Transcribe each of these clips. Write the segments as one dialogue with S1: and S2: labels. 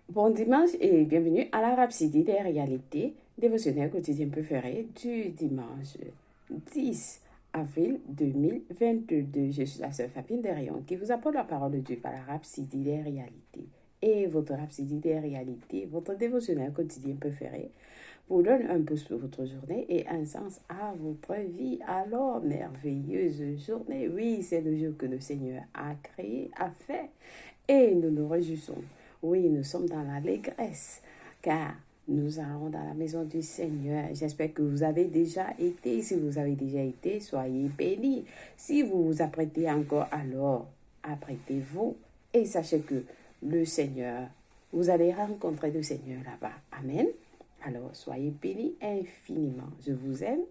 S1: Bon dimanche et bienvenue à la Rhapsodie des réalités dévotionnelles quotidiennes préférées du dimanche 10 avril 2022. Je suis la sœur Fabien Derion qui vous apporte la parole de Dieu par la Rhapsodie des réalités. Et votre Rhapsodie des réalités, votre dévotionnel quotidien préféré, vous donne un boost pour votre journée et un sens à votre vie. Alors, merveilleuse journée. Oui, c'est le jour que le Seigneur a créé, a fait. Et nous nous réjouissons. Oui, nous sommes dans l'allégresse, car nous allons dans la maison du Seigneur. J'espère que vous avez déjà été. Si vous avez déjà été, soyez bénis. Si vous vous apprêtez encore, alors apprêtez-vous et sachez que le Seigneur, vous allez rencontrer le Seigneur là-bas. Amen. Alors, soyez bénis infiniment. Je vous aime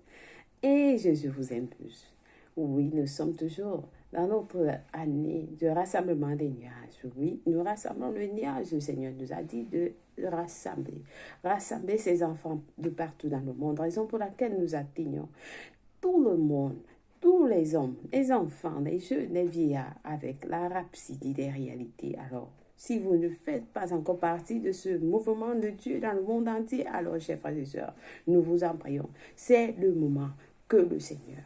S1: et je vous aime plus. Oui, nous sommes toujours dans notre année de rassemblement des nuages. Oui, nous rassemblons le nuage. Le Seigneur nous a dit de rassembler. Rassembler ses enfants de partout dans le monde. Raison pour laquelle nous atteignons tout le monde, tous les hommes, les enfants, les jeunes, les vieillards, avec la rhapsodie des réalités. Alors, si vous ne faites pas encore partie de ce mouvement de Dieu dans le monde entier, alors, chers frères et sœurs, nous vous en prions. C'est le moment que le Seigneur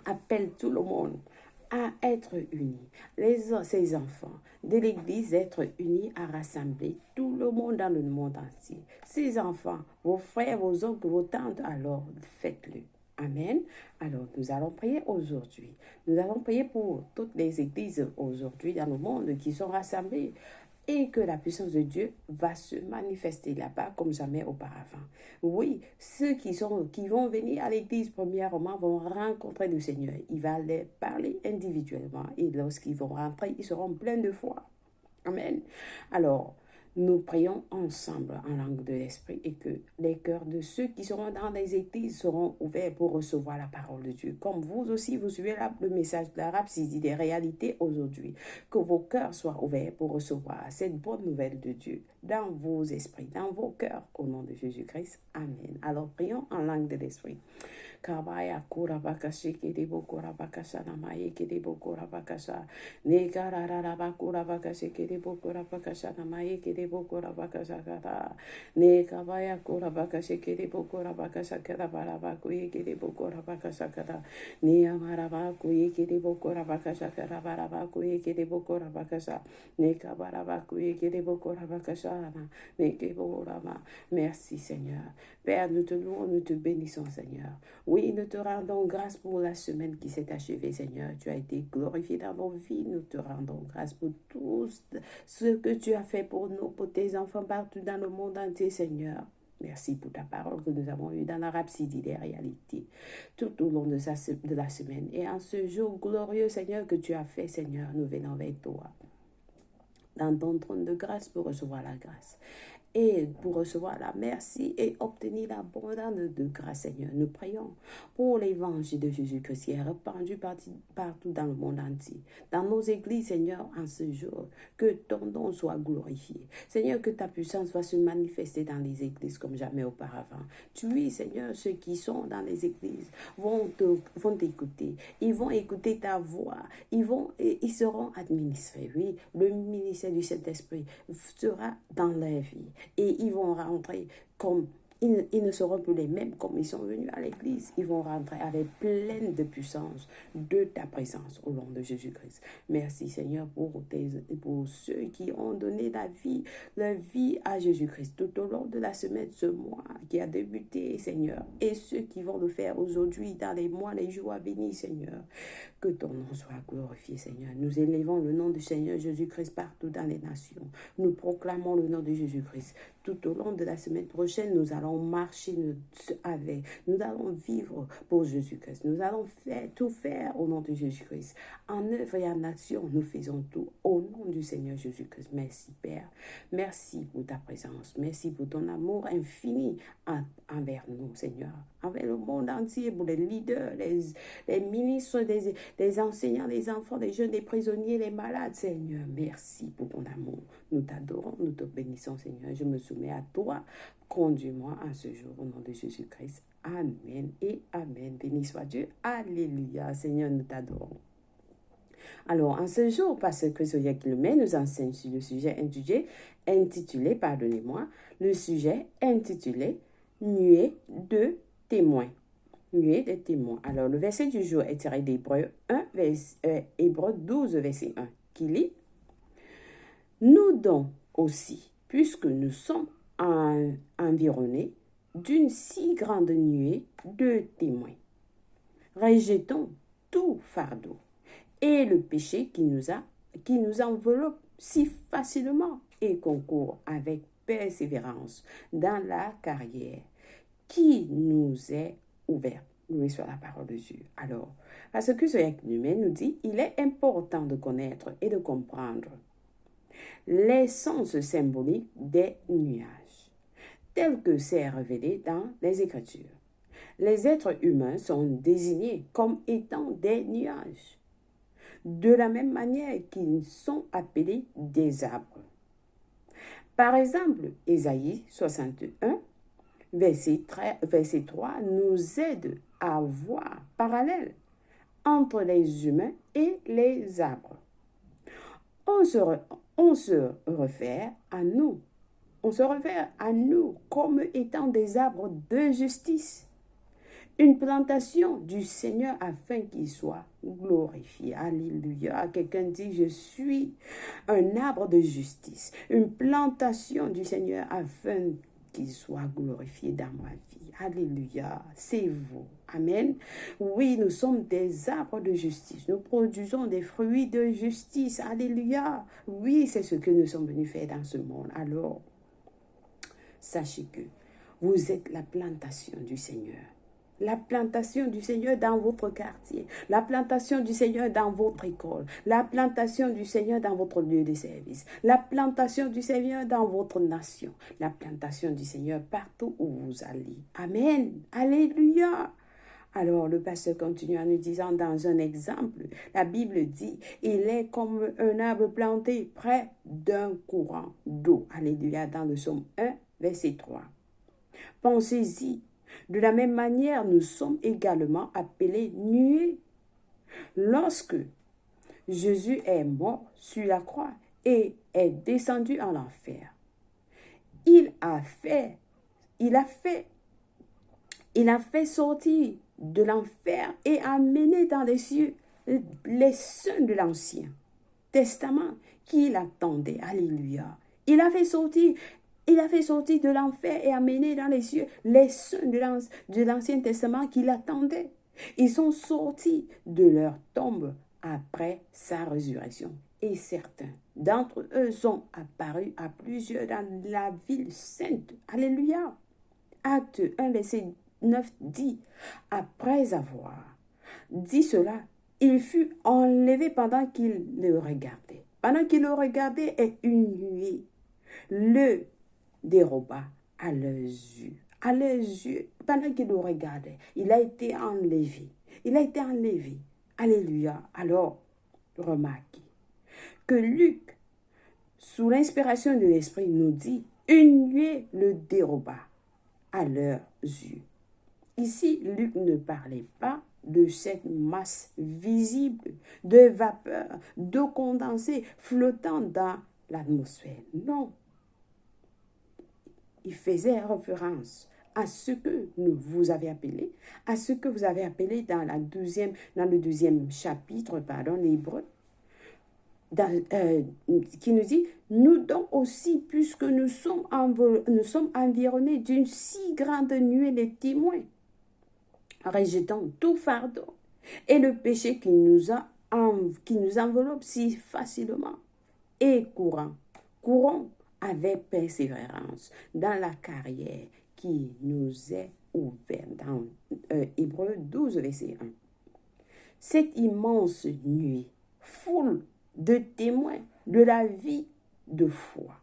S1: appelle tout le monde à être unis. Ces enfants de l'Église, être unis à rassembler tout le monde dans le monde entier. Ces enfants, vos frères, vos oncles, vos tantes, alors faites-le. Amen. Alors, nous allons prier aujourd'hui. Nous allons prier pour toutes les églises aujourd'hui dans le monde qui sont rassemblées et que la puissance de Dieu va se manifester là-bas comme jamais auparavant. Oui, ceux qui vont venir à l'église premièrement vont rencontrer le Seigneur. Il va les parler individuellement et lorsqu'ils vont rentrer, ils seront pleins de foi. Amen. Alors, nous prions ensemble en langue de l'Esprit et que les cœurs de ceux qui seront dans les églises seront ouverts pour recevoir la parole de Dieu. Comme vous aussi, vous suivez le message de la rhapsodie des réalités aujourd'hui. Que vos cœurs soient ouverts pour recevoir cette bonne nouvelle de Dieu dans vos esprits, dans vos cœurs, au nom de Jésus-Christ. Amen. Alors, prions en langue de l'Esprit. Kabaya kura bakasha kiribo kura bakasha namaye kiribo kura bakasha negara rara bakura bakasha kiribo kura bakasha namaye kiribo kura bakasha kara ne kabaya kura bakasha kiribo kura bakasha kara bara bakuye kiribo kura bakasha kara ne amara bakuye kiribo kura bakasha kara bara bakuye kiribo kura bakasha ne kabara bakuye kiribo kura bakasha ne kiribo rama. Merci Seigneur. Père, nous te louons, nous te bénissons Seigneur. Oui, nous te rendons grâce pour la semaine qui s'est achevée, Seigneur. Tu as été glorifié dans nos vies. Nous te rendons grâce pour tout ce que tu as fait pour nous, pour tes enfants partout dans le monde entier, Seigneur. Merci pour ta parole que nous avons eue dans la rhapsodie des réalités tout au long de la semaine. Et en ce jour glorieux, Seigneur, que tu as fait, Seigneur, nous venons vers toi dans ton trône de grâce pour recevoir la grâce et pour recevoir la merci et obtenir l'abondance de grâce, Seigneur. Nous prions pour l'évangile de Jésus-Christ qui est répandu partout dans le monde entier, dans nos églises, Seigneur, en ce jour. Que ton nom soit glorifié. Seigneur, que ta puissance va se manifester dans les églises comme jamais auparavant. Tu es, Seigneur, ceux qui sont dans les églises vont t'écouter. Ils vont écouter ta voix. Ils seront administrés. Oui, le ministère du Saint-Esprit sera dans leur vie. Et ils vont rentrer comme ils ne seront plus les mêmes comme ils sont venus à l'église. Ils vont rentrer avec pleine de puissance de ta présence au nom de Jésus-Christ. Merci Seigneur pour ceux qui ont donné leur vie à Jésus-Christ tout au long de la semaine, ce mois qui a débuté, Seigneur. Et ceux qui vont le faire aujourd'hui, dans les mois, les jours à venir, Seigneur. Que ton nom soit glorifié, Seigneur. Nous élevons le nom du Seigneur Jésus-Christ partout dans les nations. Nous proclamons le nom de Jésus-Christ. Tout au long de la semaine prochaine, nous allons marcher avec. Nous allons vivre pour Jésus-Christ. Nous allons tout faire au nom de Jésus-Christ. En œuvre et en action, nous faisons tout au nom du Seigneur Jésus-Christ. Merci, Père. Merci pour ta présence. Merci pour ton amour infini envers nous, Seigneur. Envers le monde entier, pour les leaders, les ministres, les enseignants, les enfants, les jeunes, les prisonniers, les malades, Seigneur. Merci pour ton amour. Nous t'adorons, nous te bénissons, Seigneur. Je me soumets à toi. Conduis-moi en ce jour au nom de Jésus-Christ. Amen et Amen. Béni soit Dieu. Alléluia. Seigneur, nous t'adorons. Alors, en ce jour, parce que Zoya Kilomé nous enseigne sur le sujet intitulé, pardonnez-moi, le sujet intitulé Nuée de témoins. Nuée de témoins. Alors, le verset du jour est tiré d'Hébreu 12, verset 1, qui lit: Nous donc aussi, puisque nous sommes environnés d'une si grande nuée de témoins, rejetons tout fardeau et le péché qui nous enveloppe si facilement et concourt avec persévérance dans la carrière qui nous est ouverte. Loué soit la parole de Dieu. Alors, parce que ce Yaknumen nous dit, il est important de connaître et de comprendre les sens symboliques des nuages, tels que c'est révélé dans les Écritures. Les êtres humains sont désignés comme étant des nuages, de la même manière qu'ils sont appelés des arbres. Par exemple, Ésaïe 61, verset 3, nous aide à voir parallèle entre les humains et les arbres. On se réfère à nous. On se réfère à nous comme étant des arbres de justice. Une plantation du Seigneur afin qu'il soit glorifié. Alléluia. Quelqu'un dit, je suis un arbre de justice. Une plantation du Seigneur afin qu'il soit glorifié dans ma vie. Alléluia. C'est vous. Amen. Oui, nous sommes des arbres de justice. Nous produisons des fruits de justice. Alléluia. Oui, c'est ce que nous sommes venus faire dans ce monde. Alors, sachez que vous êtes la plantation du Seigneur. La plantation du Seigneur dans votre quartier, la plantation du Seigneur dans votre école, la plantation du Seigneur dans votre lieu de service, la plantation du Seigneur dans votre nation, la plantation du Seigneur partout où vous allez. Amen. Alléluia. Alors le pasteur continue en nous disant dans un exemple, la Bible dit, il est comme un arbre planté près d'un courant d'eau. Alléluia, dans le psaume 1, verset 3. Pensez-y. De la même manière, nous sommes également appelés nuées. Lorsque Jésus est mort sur la croix et est descendu en enfer, il a fait sortir de l'enfer et amené dans les cieux les saints de l'Ancien Testament qui l'attendaient. Alléluia. Il a fait sortir de l'enfer et amené dans les cieux les saints de l'Ancien Testament qui l'attendaient. Ils sont sortis de leur tombe après sa résurrection. Et certains d'entre eux sont apparus à plusieurs dans la ville sainte. Alléluia. Acte 1, verset 9 dit, après avoir dit cela, il fut enlevé pendant qu'il le regardait. Pendant qu'il le regardait, et une nuée le déroba à leurs yeux. À leurs yeux, pendant qu'il le regardait, il a été enlevé. Il a été enlevé. Alléluia. Alors, remarquez que Luc, sous l'inspiration de l'Esprit, nous dit, une nuée le déroba à leurs yeux. Ici, Luc ne parlait pas de cette masse visible de vapeur, d'eau condensée flottant dans l'atmosphère. Non. Il faisait référence à ce que vous avez appelé, à ce que vous avez appelé dans le 12e chapitre, l'Hébreu, qui nous dit, nous donc aussi, puisque nous sommes environnés d'une si grande nuée de témoins, rejetons tout fardeau et le péché qui nous enveloppe si facilement et courons avec persévérance dans la carrière qui nous est ouverte dans Hébreu 12, verset 1. Cette immense nuée, foule de témoins de la vie de foi.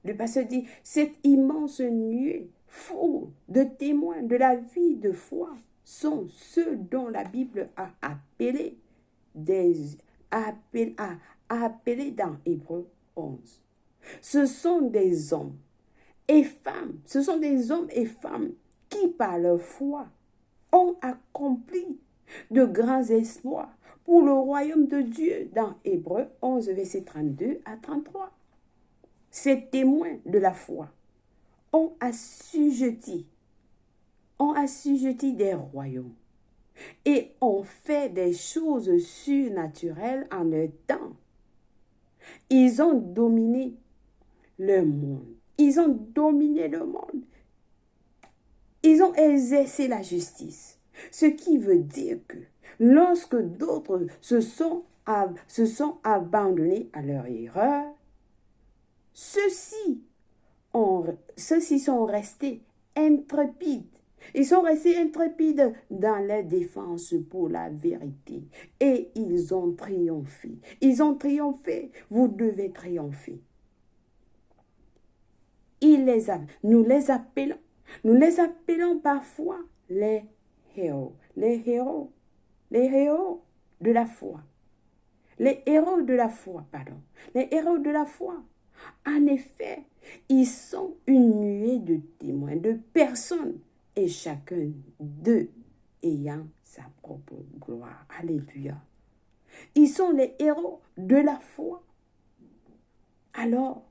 S1: Le pasteur dit, cette immense nuée, foule de témoins de la vie de foi sont ceux dont la Bible a appelé dans Hébreu 11. Ce sont des hommes et femmes, qui par leur foi ont accompli de grands exploits pour le royaume de Dieu dans Hébreux 11, verset 32 à 33. Ces témoins de la foi ont assujetti des royaumes et ont fait des choses surnaturelles en leur temps. Ils ont dominé le monde. Ils ont dominé le monde. Ils ont exercé la justice. Ce qui veut dire que lorsque d'autres se sont abandonnés à leur erreur, ceux-ci sont restés intrépides. Ils sont restés intrépides dans leur défense pour la vérité. Et ils ont triomphé. Ils ont triomphé. Vous devez triompher. Nous les appelons parfois les héros de la foi. Les héros de la foi, pardon. Les héros de la foi. En effet, ils sont une nuée de témoins, de personnes, et chacun d'eux ayant sa propre gloire. Alléluia. Ils sont les héros de la foi. Alors,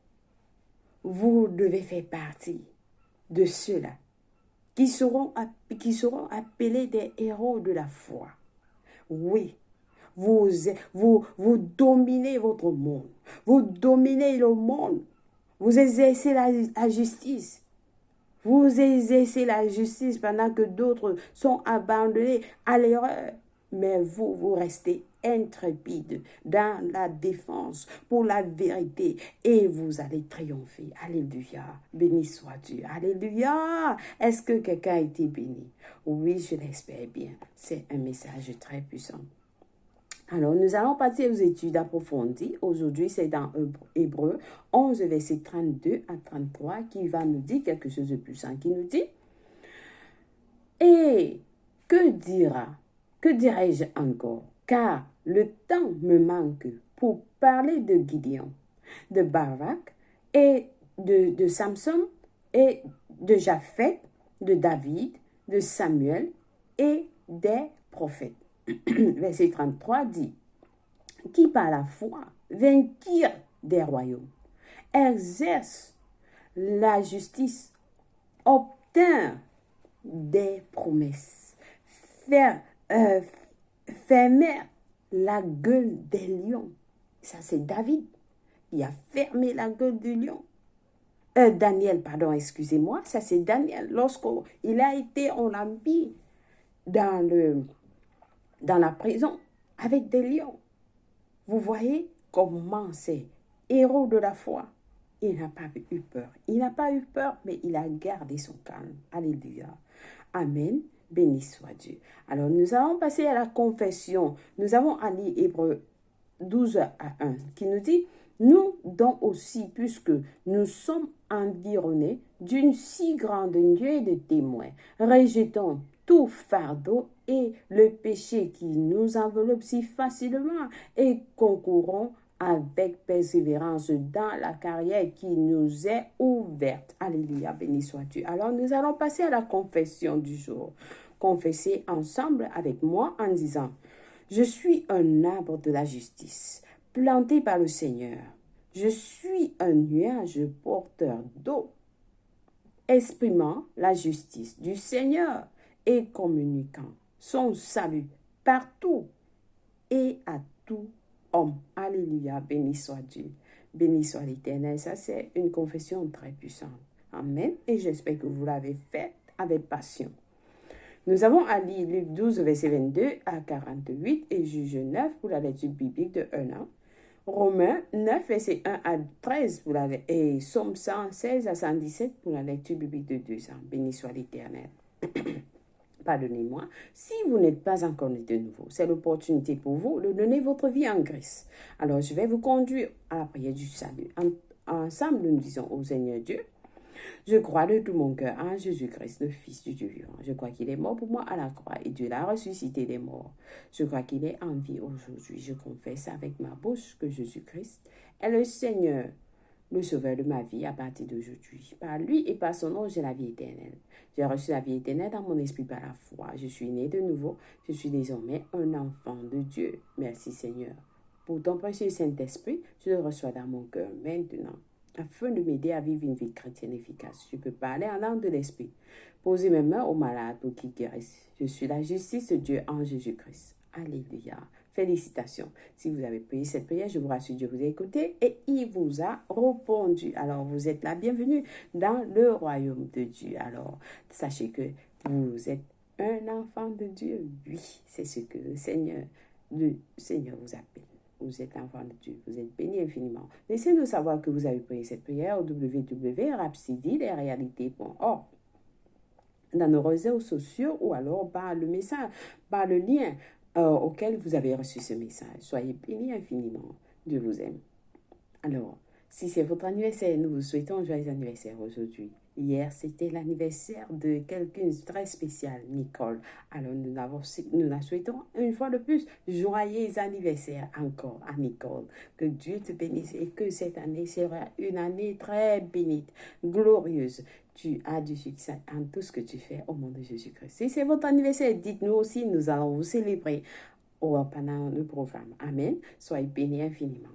S1: vous devez faire partie de ceux-là qui seront appelés des héros de la foi. Oui, vous dominez votre monde. Vous dominez le monde. Vous exercez la justice. Vous exercez la justice pendant que d'autres sont abandonnés à l'erreur. Mais vous restez intrépide dans la défense pour la vérité et vous allez triompher. Alléluia. Béni soit Dieu. Alléluia. Est-ce que quelqu'un a été béni? Oui, je l'espère bien. C'est un message très puissant. Alors, nous allons passer aux études approfondies. Aujourd'hui, c'est dans Hébreux 11, verset 32 à 33 qui va nous dire quelque chose de puissant, qui nous dit « Et que dirai-je encore? Car le temps me manque pour parler de Gideon, de Barak et de Samson et de Japheth, de David, de Samuel et des prophètes. » Verset 33 dit, qui par la foi vainquirent des royaumes, exercent la justice, obtinrent des promesses, fermèrent la gueule des lions. Ça, c'est David qui a fermé la gueule du lion. Daniel, pardon, excusez-moi, ça c'est Daniel. Lorsqu'il a été, on l'a mis dans la prison avec des lions. Vous voyez comment c'est héros de la foi. Il n'a pas eu peur. Il n'a pas eu peur, mais il a gardé son calme. Alléluia. Amen. Béni soit Dieu. Alors, nous allons passer à la confession. Nous avons à lire Hébreux 12 à 1 qui nous dit, nous donc aussi, puisque nous sommes environnés d'une si grande nuée de témoins, rejetons tout fardeau et le péché qui nous enveloppe si facilement et concourons avec persévérance dans la carrière qui nous est ouverte. Alléluia, béni soit Dieu. Alors nous allons passer à la confession du jour. Confessez ensemble avec moi en disant, je suis un arbre de la justice, planté par le Seigneur. Je suis un nuage porteur d'eau, exprimant la justice du Seigneur et communiquant son salut partout et à tout homme. Alléluia, béni soit Dieu, béni soit l'Éternel. Ça, c'est une confession très puissante. Amen. Et j'espère que vous l'avez faite avec passion. Nous avons à lire Luc 12, verset 22 à 48 et Juge 9 pour la lecture biblique de 1 an. Romains 9, verset 1 à 13 et Psaume 116 à 117 pour la lecture biblique de 2 ans. Béni soit l'Éternel. Pardonnez-moi, si vous n'êtes pas encore né de nouveau, c'est l'opportunité pour vous de donner votre vie en Christ. Alors, je vais vous conduire à la prière du salut. Ensemble, nous disons au Seigneur Dieu, je crois de tout mon cœur en Jésus-Christ, le Fils du Dieu vivant. Je crois qu'il est mort pour moi à la croix et Dieu l'a ressuscité des morts. Je crois qu'il est en vie aujourd'hui. Je confesse avec ma bouche que Jésus-Christ est le Seigneur le sauveur de ma vie à partir d'aujourd'hui. Par lui et par son nom, j'ai la vie éternelle. J'ai reçu la vie éternelle dans mon esprit par la foi. Je suis né de nouveau. Je suis désormais un enfant de Dieu. Merci Seigneur. Pour ton précieux Saint-Esprit, je le reçois dans mon cœur maintenant, afin de m'aider à vivre une vie chrétienne efficace. Je peux parler en langue de l'Esprit, poser mes mains aux malades pour qu'ils guérissent. Je suis la justice de Dieu en Jésus-Christ. Alléluia. Félicitations. Si vous avez prié cette prière, je vous rassure, Dieu vous a écouté et il vous a répondu. Alors, vous êtes la bienvenue dans le royaume de Dieu. Alors, sachez que vous êtes un enfant de Dieu. Oui, c'est ce que le Seigneur vous appelle. Vous êtes l'enfant de Dieu. Vous êtes béni infiniment. Laissez-nous savoir que vous avez prié cette prière au www.rhapsody-les-réalités.org dans nos réseaux sociaux ou alors par le message, par le lien auquel vous avez reçu ce message. Soyez bénis infiniment. Dieu vous aime. Alors, si c'est votre anniversaire, nous vous souhaitons un joyeux anniversaire aujourd'hui. Hier, c'était l'anniversaire de quelqu'un de très spécial, Nicole. Alors, nous la souhaitons une fois de plus joyeux anniversaire encore à Nicole. Que Dieu te bénisse et que cette année sera une année très bénite, glorieuse. Tu as du succès en tout ce que tu fais au nom de Jésus-Christ. Si c'est votre anniversaire, dites-nous aussi, nous allons vous célébrer pendant le programme. Amen. Soyez bénis infiniment.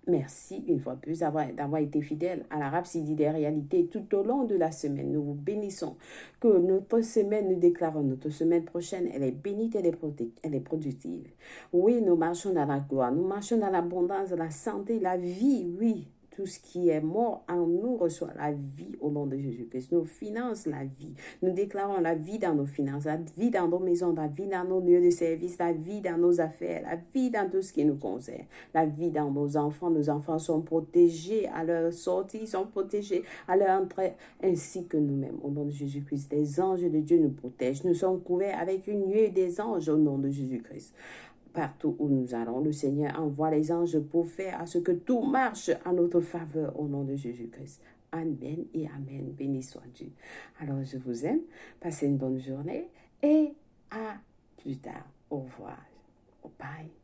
S1: Merci une fois de plus d'avoir été fidèle à la Rhapsody des réalités tout au long de la semaine. Nous vous bénissons. Que notre semaine, nous déclarons, notre semaine prochaine, elle est bénite, elle est productive. Oui, nous marchons dans la gloire, nous marchons dans l'abondance, la santé, la vie, oui. Tout ce qui est mort en nous reçoit la vie au nom de Jésus-Christ. Nos finances, la vie. Nous déclarons la vie dans nos finances, la vie dans nos maisons, la vie dans nos lieux de service, la vie dans nos affaires, la vie dans tout ce qui nous concerne. La vie dans nos enfants sont protégés à leur sortie, ils sont protégés à leur entrée, ainsi que nous-mêmes. Au nom de Jésus-Christ, les anges de Dieu nous protègent. Nous sommes couverts avec une nuée des anges au nom de Jésus-Christ. Partout où nous allons, le Seigneur envoie les anges pour faire à ce que tout marche en notre faveur au nom de Jésus-Christ. Amen et Amen. Béni soit Dieu. Alors, je vous aime. Passez une bonne journée et à plus tard. Au revoir. Bye.